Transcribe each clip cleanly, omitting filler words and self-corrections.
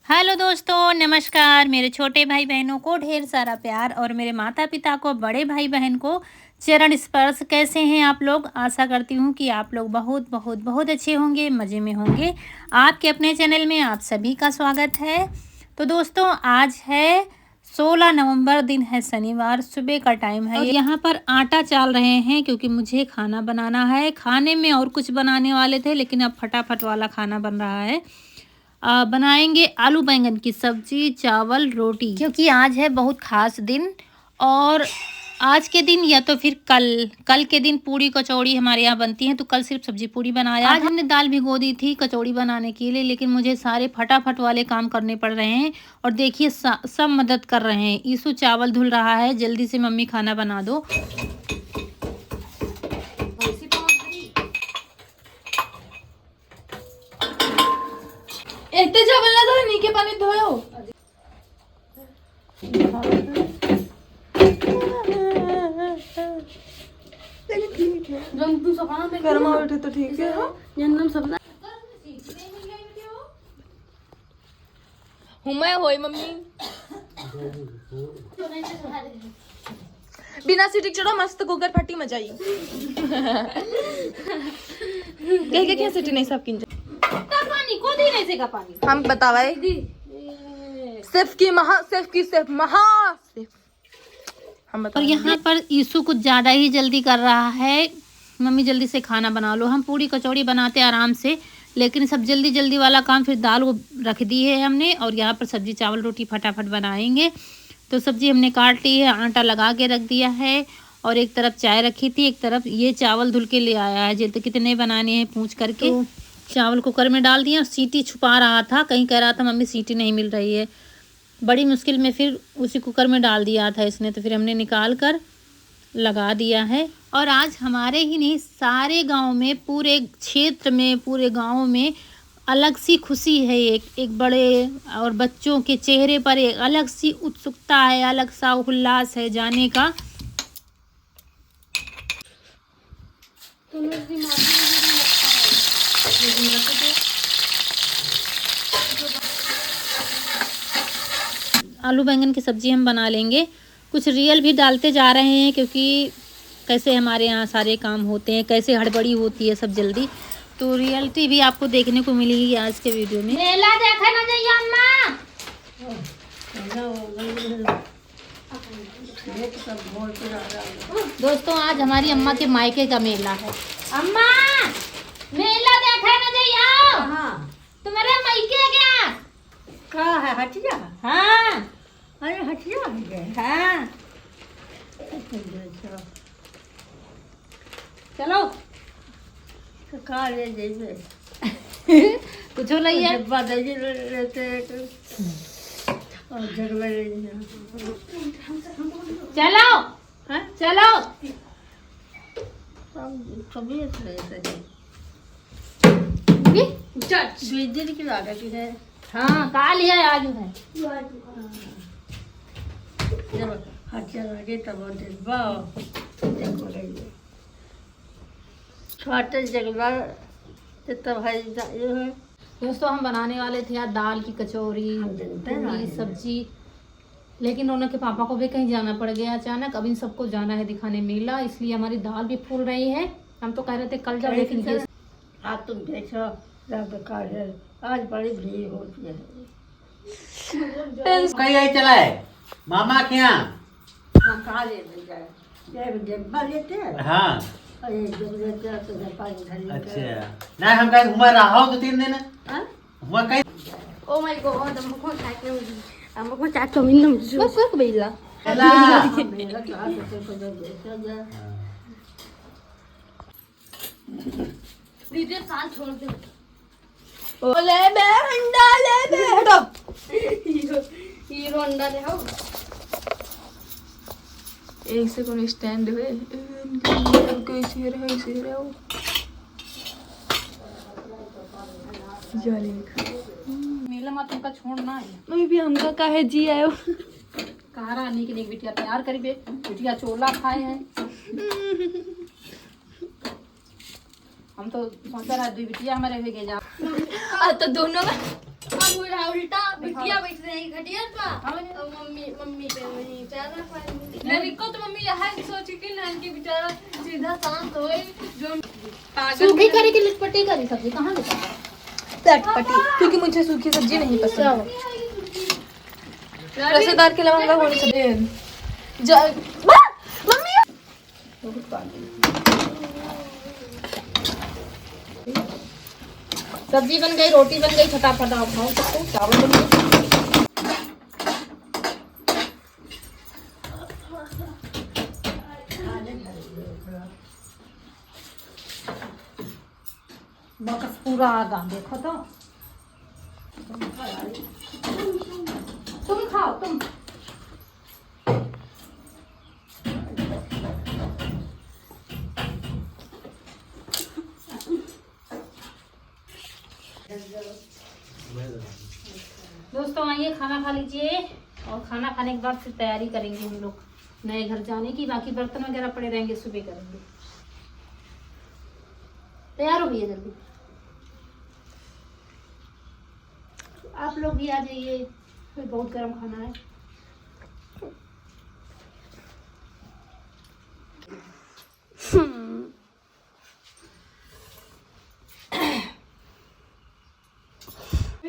Hello दोस्तों, नमस्कार। मेरे छोटे भाई बहनों को ढेर सारा प्यार और मेरे माता पिता को, बड़े भाई बहन को चरण स्पर्श। कैसे हैं आप लोग? आशा करती हूँ कि आप लोग बहुत बहुत बहुत अच्छे होंगे, मज़े में होंगे। आपके अपने चैनल में आप सभी का स्वागत है। तो दोस्तों, आज है 16 नवंबर, दिन है शनिवार, सुबह का टाइम है। यहाँ पर आटा चाल रहे हैं क्योंकि मुझे खाना बनाना है। खाने में और कुछ बनाने वाले थे लेकिन अब फटाफट वाला खाना बन रहा है। बनाएंगे आलू बैंगन की सब्जी, चावल, रोटी, क्योंकि आज है बहुत खास दिन। और आज के दिन या तो फिर कल के दिन पूड़ी कचौड़ी हमारे यहाँ बनती हैं, तो कल सिर्फ सब्जी पूड़ी बनाया। आज हमने दाल भिगो दी थी कचौड़ी बनाने के लिए, लेकिन मुझे सारे फटाफट वाले काम करने पड़ रहे हैं। और देखिए सब मदद कर रहे हैं। ईसु चावल धुल रहा है, जल्दी से मम्मी खाना बना दो। एकटे चावल ना धोए, नीके पानी धोयो। जब तू सपना में कर्मा बैठे तो ठीक है। जन्म सपना हुमै होई मम्मी बिना सीटी चढ़ो मस्त कुकर फटी मचाई कह क्या सीटी नहीं सब किन पानी को दी नहीं से का पानी हम बतावाए सेफ महा हम और बता। यहाँ पर ईसु कुछ ज़्यादा ही जल्दी कर रहा है। मम्मी जल्दी से खाना बना लो। हम पूड़ी कचौड़ी बनाते आराम से, लेकिन सब जल्दी जल्दी वाला काम। फिर दाल वो रख दी है हमने, और यहाँ पर सब्जी चावल रोटी फटाफट बनाएंगे। तो सब्जी हमने काट ली है, आटा लगा के रख दिया है, और एक तरफ चाय रखी थी, एक तरफ ये चावल धुल के ले आया है। जल्दी कितने बनाने हैं पूछ करके तो चावल कुकर में डाल दिया। सीटी छुपा रहा था, कहीं कह रहा था मम्मी सीटी नहीं मिल रही है। बड़ी मुश्किल में फिर उसी कुकर में डाल दिया था इसने, तो फिर हमने निकाल कर लगा दिया है। और आज हमारे ही नहीं, सारे गांव में, पूरे क्षेत्र में, पूरे गांव में अलग सी खुशी है। एक बड़े और बच्चों के चेहरे पर एक अलग सी उत्सुकता है, अलग सा उल्लास है जाने का। आलू बैंगन की सब्ज़ी हम बना लेंगे। कुछ रियल भी डालते जा रहे हैं, क्योंकि कैसे हमारे यहाँ सारे काम होते हैं, कैसे हड़बड़ी होती है सब जल्दी। तो रियलिटी भी आपको देखने को मिलेगी आज के वीडियो में। मेला देखा ना जाइए अम्मा। दोस्तों, आज हमारी अम्मा के मायके का मेला है। अम्मा, मेला देखा ना जाइए। तुम्हारे मायके क्या का है? हटिया? हाँ अरे हटिया है। हाँ, चलो का ले जैसे कुछ हो नहीं है। डब्बा दे लेते और जगह ले चलो हाँ चलो। कभी ऐसे चट बिजली की लागत है। हाँ, काल है आज है। जब हटिया लगे तब डिब्बा देखो लगे छोटे जगह तब है ये है। दोस्तों, हम बनाने वाले थे यार दाल की कचौरी, पूरी सब्जी, लेकिन उन्होंने के पापा को भी कहीं जाना पड़ गया अचानक। अब इन सबको जाना है दिखाने मेला, इसलिए हमारी दाल भी फूल रही है। हम तो कह रहे थे कल जाओ, लेकिन ये आप तुम देखो बेकार है। आज बड़ी भीड़ होती है। कहीं आई चला है मामा के यहाँ। हाँ कहाँ ले जाए? डिब्बा लेते हैं। हाँ अरे जब लेते हैं तो डिब्बा इधर लेते हैं। अच्छा, नहीं हम कहीं घुमा रहा हूँ 2-3 दिन हाँ? हुआ कहीं। ओ माय गॉड हमको चाट चाउमीन ना बस बस बेला चला मेरा कहाँ से तो देखा जाए। दीदी साल छोड़ दे। ओले बे अंडा ले बे हटो। हीरो अंडा ले आओ। एक से कोई स्टैंड हुए कोई शेर है शेर है वो जाले मेला मत उनका छोड़ना है। मैं भी हमका काहे जी आयो कहा रानी के लिए बिटिया तैयार करी बे, बिटिया चोला खाए हैं। हम तो सोचा रहा दुई बिटिया हमारे हुए जा तो दोनों का उल्टा नहीं घटिया बा और मम्मी पे नहीं चारा पानी मेरी को तो मम्मी यह सोच के नान के बेचारा सीधा शांत होए जो सूखी करी की लिटपटी करी सब्जी कहाँ लेता चटपटी क्योंकि मुझे सूखी सब्जी नहीं पसंद रसेदार के अलावा होनी चाहिए मम्मी सब्जी बन गई, रोटी बन गई, फटाफट आप खाओ सकते हो। चावल बन गए। बकस पूरा आगा देखो तो तुम खाओ तुम। दोस्तों आइए खाना खा लीजिए और खाना खाने के बाद फिर तैयारी करेंगे हम लोग नए घर जाने की। बाकी बर्तन वगैरह पड़े रहेंगे, सुबह करेंगे। तैयार हो गई जल्दी, आप लोग भी आ जाइए, फिर बहुत गर्म खाना है।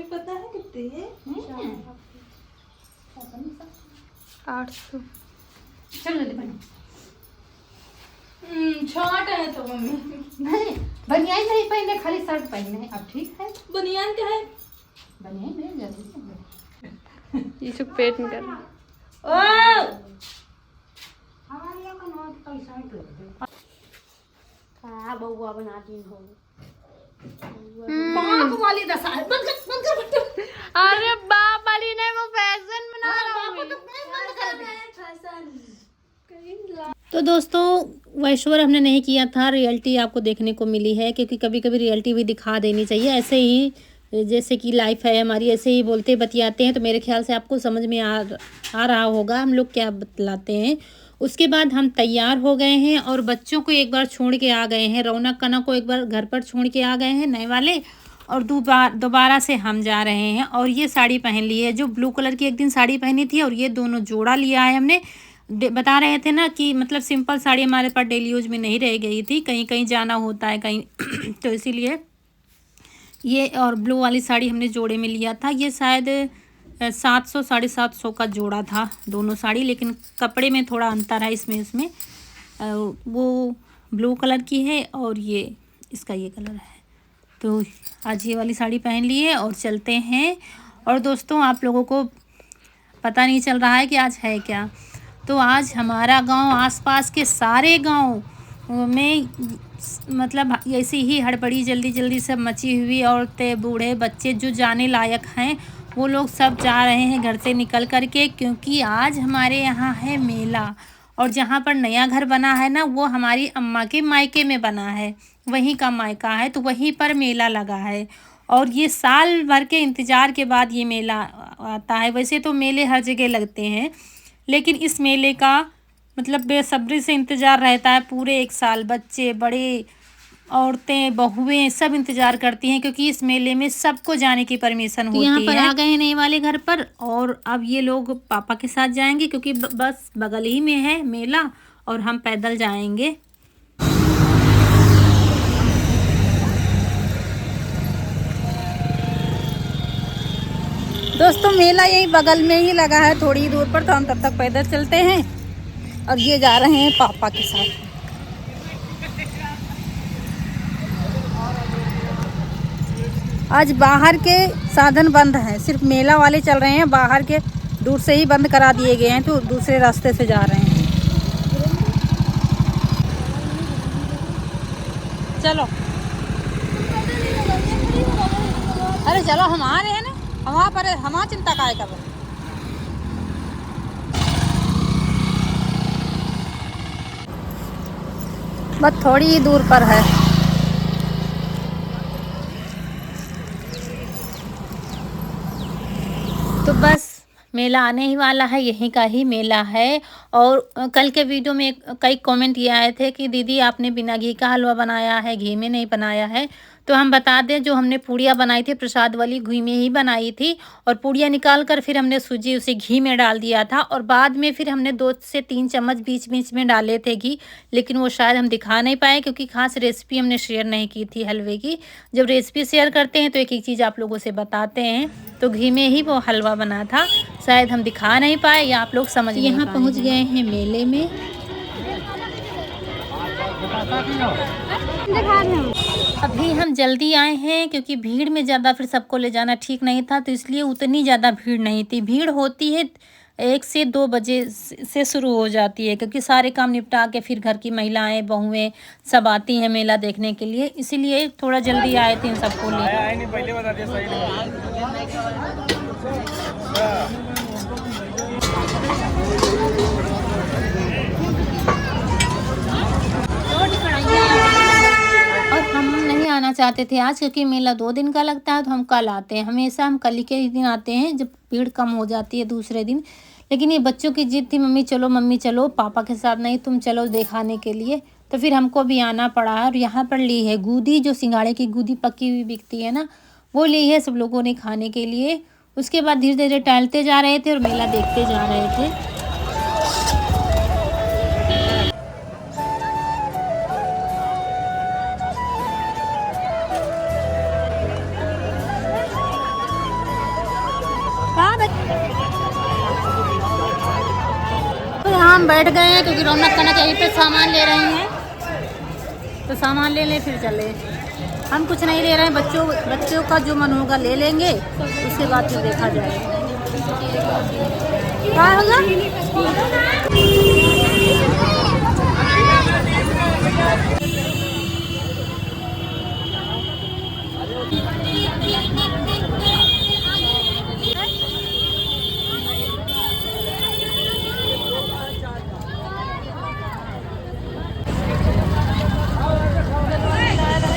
पता है कितने हैं 800 चल जल्दी बनो। छोटा है तो मम्मी नहीं बनियान नहीं पहने, खाली शर्ट पहने हैं। अब ठीक है, बनियान क्या है बनियान नहीं जल्दी ये सब पेट में कर का बउआ बनाती हो। बाप वाली दशा है। बंद कर। अरे बाप वाली नहीं, वो फैशन बना रहा हूं। तो दोस्तों वैश्वर हमने नहीं किया था, रियलिटी आपको देखने को मिली है, क्योंकि कभी कभी रियलिटी भी दिखा देनी चाहिए। ऐसे ही जैसे कि लाइफ है हमारी, ऐसे ही बोलते बतियाते हैं, तो मेरे ख्याल से आपको समझ में आ रहा होगा हम लोग क्या बतलाते हैं। उसके बाद हम तैयार हो गए हैं और बच्चों को एक बार छोड़ के आ गए हैं। रौनक कना को एक बार घर पर छोड़ के आ गए हैं नए वाले, और दोबारा से हम जा रहे हैं। और ये साड़ी पहन ली है, जो ब्लू कलर की एक दिन साड़ी पहनी थी, और ये दोनों जोड़ा लिया है हमने। बता रहे थे ना कि मतलब सिंपल साड़ी हमारे पास डेली यूज में नहीं रह गई थी, कहीं कहीं जाना होता है कहीं तो इसीलिए ये और ब्लू वाली साड़ी हमने जोड़े में लिया था। ये शायद 700 750 का जोड़ा था दोनों साड़ी, लेकिन कपड़े में थोड़ा अंतर है इसमें वो ब्लू कलर की है और ये इसका ये कलर है। तो आज ये वाली साड़ी पहन ली है और चलते हैं। और दोस्तों आप लोगों को पता नहीं चल रहा है कि आज है क्या। तो आज हमारा गांव, आसपास के सारे गांव में मतलब ऐसी ही हड़बड़ी जल्दी सब मची हुई, औरतें बूढ़े बच्चे जो जाने लायक हैं वो लोग सब जा रहे हैं घर से निकल कर के, क्योंकि आज हमारे यहाँ है मेला। और जहाँ पर नया घर बना है ना, वो हमारी अम्मा के मायके में बना है, वहीं का मायका है, तो वहीं पर मेला लगा है। और ये साल भर के इंतज़ार के बाद ये मेला आता है। वैसे तो मेले हर जगह लगते हैं, लेकिन इस मेले का मतलब बेसब्री से इंतज़ार रहता है पूरे एक साल। बच्चे बड़े, औरतें, बहुएं सब इंतज़ार करती हैं, क्योंकि इस मेले में सबको जाने की परमिशन होती है। यहाँ पर आ गए हैं नए वाले घर पर, और अब ये लोग पापा के साथ जाएंगे, क्योंकि बस बगल ही में है मेला, और हम पैदल जाएंगे। दोस्तों मेला यही बगल में ही लगा है, थोड़ी ही दूर पर, तो हम तब तक पैदल चलते हैं। और ये जा रहे हैं पापा के साथ। आज बाहर के साधन बंद हैं, सिर्फ मेला वाले चल रहे हैं। बाहर के दूर से ही बंद करा दिए गए हैं, तो दूसरे रास्ते से जा रहे हैं। चलो अरे चलो, हम आ रहे हैं ना, हम पर हम चिंता काय कर रहे हैं। बस थोड़ी ही दूर पर है। तो बस मेला आने ही वाला है, यहीं का ही मेला है। और कल के वीडियो में कई कमेंट ये आए थे कि दीदी आपने बिना घी का हलवा बनाया है, घी में नहीं बनाया है। तो हम बता दें, जो हमने पूड़ियाँ बनाई थी प्रसाद वाली घी में ही बनाई थी, और पूड़ियाँ निकाल कर फिर हमने सूजी उसे घी में डाल दिया था, और बाद में फिर हमने 2 से 3 चम्मच बीच बीच में डाले थे घी, लेकिन वो शायद हम दिखा नहीं पाए क्योंकि खास रेसिपी हमने शेयर नहीं की थी हलवे की। जब रेसिपी शेयर करते हैं तो एक एक चीज़ आप लोगों से बताते हैं, तो घी में ही वो हलवा बना था, शायद हम दिखा नहीं पाए या आप लोग समझ नहीं पाए। यहाँ पहुँच गए हैं मेले में। अभी हम जल्दी आए हैं क्योंकि भीड़ में ज़्यादा फिर सबको ले जाना ठीक नहीं था, तो इसलिए उतनी ज़्यादा भीड़ नहीं थी। भीड़ होती है 1 से 2 बजे से शुरू हो जाती है, क्योंकि सारे काम निपटा के फिर घर की महिलाएं बहुएं सब आती हैं मेला देखने के लिए, इसीलिए थोड़ा जल्दी आए थे इन सबको ले। और हम नहीं आना चाहते थे आज क्योंकि मेला 2 दिन का लगता है, तो हम कल आते हैं। हमेशा हम कल ही के दिन आते हैं जब भीड़ कम हो जाती है दूसरे दिन। लेकिन ये बच्चों की जिद थी, मम्मी चलो, पापा के साथ नहीं तुम चलो दिखाने के लिए, तो फिर हमको भी आना पड़ा है। और यहाँ पर ली है गूदी, जो सिंगाड़े की गूदी पकी हुई बिकती है ना, वो ली है सब लोगों ने खाने के लिए। उसके बाद धीरे धीरे टहलते जा रहे थे और मेला देखते जा रहे थे। तो यहाँ हम बैठ गए हैं क्योंकि रौनक कनक यहीं पे सामान ले रही हैं, तो सामान ले लें फिर चले। हम कुछ नहीं ले रहे हैं, बच्चों का जो मन होगा ले लेंगे, उसके बाद फिर देखा जाएगा। क्या होगा?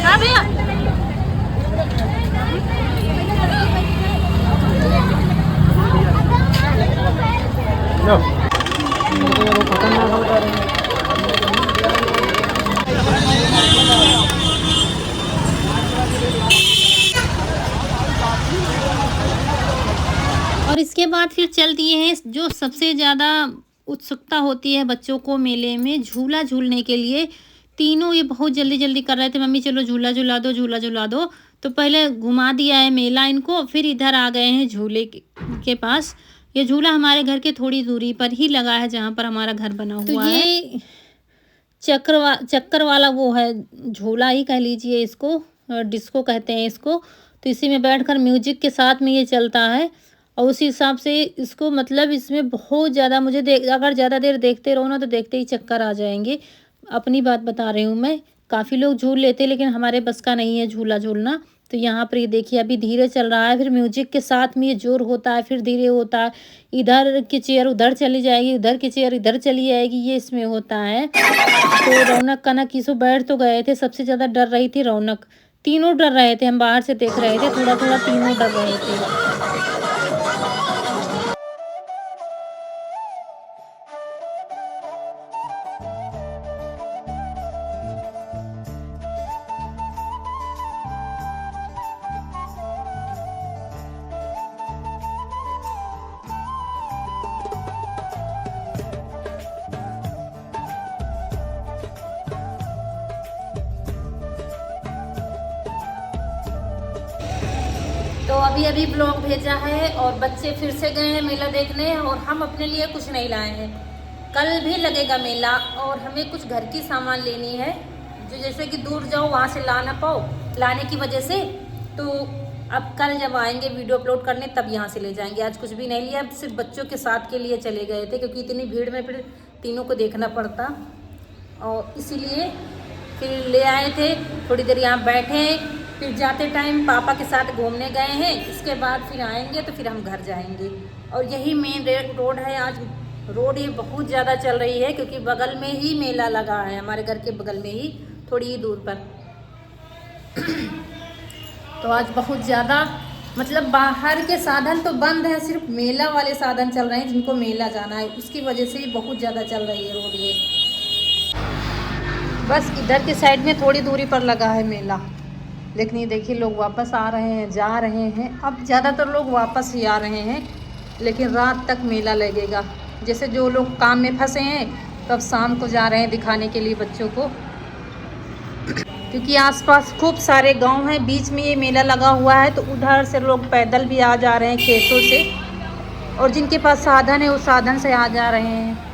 हाँ भैया, और इसके बाद फिर चल दिए हैं जो सबसे ज़्यादा उत्सुकता होती है बच्चों को मेले में, झूला झूलने के लिए। तीनों ये बहुत जल्दी जल्दी कर रहे थे, मम्मी चलो झूला झूला दो, झूला झूला दो। तो पहले घुमा दिया है मेला इनको, फिर इधर आ गए हैं झूले के पास। ये झूला हमारे घर के थोड़ी दूरी पर ही लगा है जहाँ पर हमारा घर बना हुआ है। ये चक्कर वाला वो है, झूला ही कह लीजिए इसको, डिस्को कहते हैं इसको। तो इसी में बैठकर म्यूजिक के साथ में ये चलता है, और उसी हिसाब से इसको मतलब इसमें बहुत ज़्यादा अगर ज़्यादा देर देखते रहो ना तो देखते ही चक्कर आ जाएंगे। अपनी बात बता रही हूँ मैं, काफ़ी लोग झूल लेते लेकिन हमारे बस का नहीं है झूला झूलना। तो यहाँ पर ये देखिए अभी धीरे चल रहा है, फिर म्यूजिक के साथ में ये जोर होता है, फिर धीरे होता है, इधर की चेयर उधर चली जाएगी, उधर की चेयर इधर चली जाएगी, ये इसमें होता है। तो रौनक कनक इसो बैठ तो गए थे, सबसे ज़्यादा डर रही थी रौनक। तीनों डर रहे थे, हम बाहर से देख रहे थे, थोड़ा थोड़ा तीनों डर रहे थे। तो अभी ब्लॉग भेजा है और बच्चे फिर से गए हैं मेला देखने, और हम अपने लिए कुछ नहीं लाए हैं। कल भी लगेगा मेला और हमें कुछ घर की सामान लेनी है, जो जैसे कि दूर जाओ वहाँ से ला ना पाओ लाने की वजह से। तो अब कल जब आएंगे वीडियो अपलोड करने तब यहाँ से ले जाएंगे। आज कुछ भी नहीं लिया, सिर्फ बच्चों के साथ के लिए चले गए थे क्योंकि इतनी भीड़ में फिर तीनों को देखना पड़ता, और इसीलिए फिर ले आए थे। थोड़ी देर यहाँ बैठे, फिर जाते टाइम पापा के साथ घूमने गए हैं। इसके बाद फिर आएंगे तो फिर हम घर जाएंगे। और यही मेन रोड है। आज रोड ये बहुत ज़्यादा चल रही है क्योंकि बगल में ही मेला लगा है, हमारे घर के बगल में ही थोड़ी ही दूर पर। तो आज बहुत ज़्यादा मतलब बाहर के साधन तो बंद है, सिर्फ मेला वाले साधन चल रहे हैं जिनको मेला जाना है, उसकी वजह से ही बहुत ज़्यादा चल रही है रोड ये। बस इधर की साइड में थोड़ी दूरी पर लगा है मेला, लेकिन ये देखिए लोग वापस आ रहे हैं, जा रहे हैं। अब ज़्यादातर लोग वापस ही आ रहे हैं, लेकिन रात तक मेला लगेगा। जैसे जो लोग काम में फंसे हैं तो अब शाम को जा रहे हैं दिखाने के लिए बच्चों को, क्योंकि आसपास खूब सारे गांव हैं, बीच में ये मेला लगा हुआ है, तो उधर से लोग पैदल भी आ जा रहे हैं खेतों से, और जिनके पास साधन है उस साधन से आ जा रहे हैं।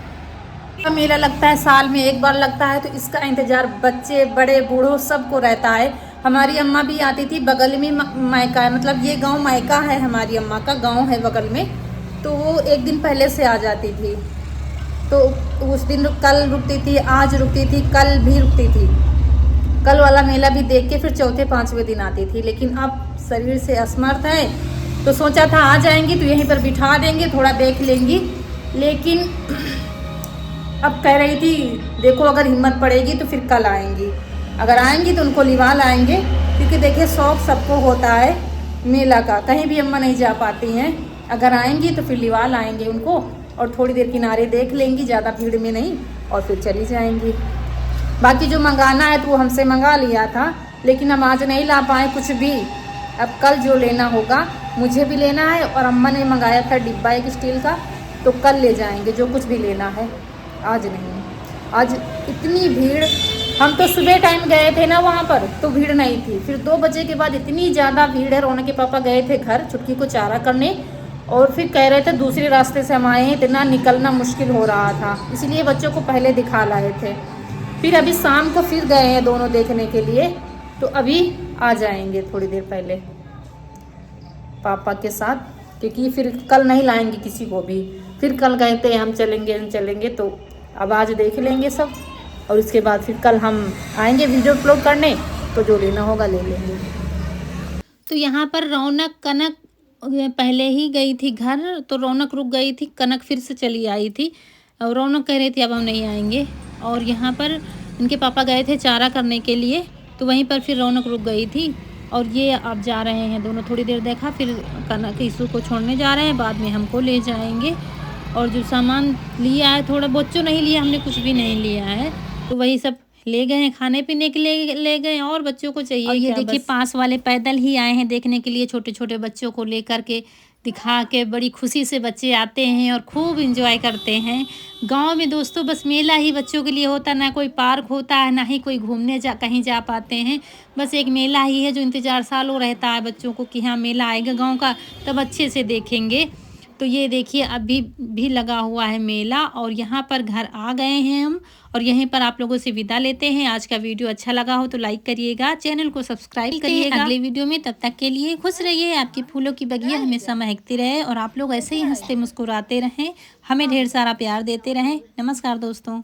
मेला लगता है साल में एक बार लगता है, तो इसका इंतज़ार बच्चे बड़े बूढ़ों सबको रहता है। हमारी अम्मा भी आती थी, बगल में मायका है, मतलब ये गांव मायका है, हमारी अम्मा का गांव है बगल में, तो वो एक दिन पहले से आ जाती थी। तो उस दिन कल रुकती थी, आज रुकती थी, कल भी रुकती थी। कल वाला मेला भी देख के फिर चौथे पाँचवें दिन आती थी, लेकिन अब शरीर से असमर्थ है, तो सोचा था आ जाएंगी तो यहीं पर बिठा देंगे, थोड़ा देख लेंगी। लेकिन अब कह रही थी देखो अगर हिम्मत पड़ेगी तो फिर कल आएंगी, अगर आएंगी तो उनको लिवा लाएंगे, क्योंकि देखिए शौक़ सबको होता है मेला का। कहीं भी अम्मा नहीं जा पाती हैं, अगर आएंगी तो फिर लिवा लाएंगे उनको, और थोड़ी देर किनारे देख लेंगी, ज़्यादा भीड़ में नहीं, और फिर चली जाएंगी। बाकी जो मंगाना है तो वो हमसे मंगा लिया था, लेकिन हम आज नहीं ला पाए कुछ भी। अब कल जो लेना होगा, मुझे भी लेना है, और अम्मा ने मंगाया था डिब्बा एक स्टील का, तो कल ले जाएंगे जो कुछ भी लेना है, आज नहीं। आज इतनी भीड़, हम तो सुबह टाइम गए थे ना वहाँ पर, तो भीड़ नहीं थी। फिर 2 बजे के बाद इतनी ज़्यादा भीड़ है। रौनक के पापा गए थे घर छुटकी को चारा करने, और फिर कह रहे थे दूसरे रास्ते से हम आए हैं, इतना निकलना मुश्किल हो रहा था, इसलिए बच्चों को पहले दिखा लाए थे। फिर अभी शाम को फिर गए हैं दोनों देखने के लिए, तो अभी आ जाएंगे थोड़ी देर पहले पापा के साथ, क्योंकि फिर कल नहीं लाएंगे किसी को भी। फिर कल गए थे हम चलेंगे, तो अब आज देख लेंगे सब, और उसके बाद फिर कल हम आएंगे वीडियो अपलोड करने, तो जो लेना होगा ले लेंगे। तो यहाँ पर रौनक कनक पहले ही गई थी घर, तो रौनक रुक गई थी, कनक फिर से चली आई थी, और रौनक कह रही थी अब हम नहीं आएंगे। और यहाँ पर इनके पापा गए थे चारा करने के लिए, तो वहीं पर फिर रौनक रुक गई थी, और ये अब जा रहे हैं दोनों। थोड़ी देर देखा, फिर कनक ईसू को छोड़ने जा रहे हैं, बाद में हमको ले जाएंगे। और जो सामान लिया है थोड़ा, बच्चों नहीं लिया, हमने कुछ भी नहीं लिया है, तो वही सब ले गए हैं, खाने पीने के लिए ले गए, और बच्चों को चाहिए। और ये देखिए पास वाले पैदल ही आए हैं देखने के लिए, छोटे छोटे बच्चों को लेकर के दिखा के बड़ी खुशी से बच्चे आते हैं और खूब एंजॉय करते हैं। गांव में दोस्तों बस मेला ही बच्चों के लिए होता, ना कोई पार्क होता है, ना ही कोई घूमने कहीं जा पाते हैं। बस एक मेला ही है जो इंतज़ार सालों रहता है बच्चों को कि हाँ मेला आएगा गांव का, तब अच्छे से देखेंगे। तो ये देखिए अभी भी लगा हुआ है मेला, और यहाँ पर घर आ गए हैं हम, और यहीं पर आप लोगों से विदा लेते हैं। आज का वीडियो अच्छा लगा हो तो लाइक करिएगा, चैनल को सब्सक्राइब करिएगा अगले वीडियो में। तब तक के लिए खुश रहिए, आपकी फूलों की बगिया हमेशा महकती रहे, और आप लोग ऐसे ही हंसते मुस्कुराते रहें, हमें ढेर सारा प्यार देते रहें। नमस्कार दोस्तों।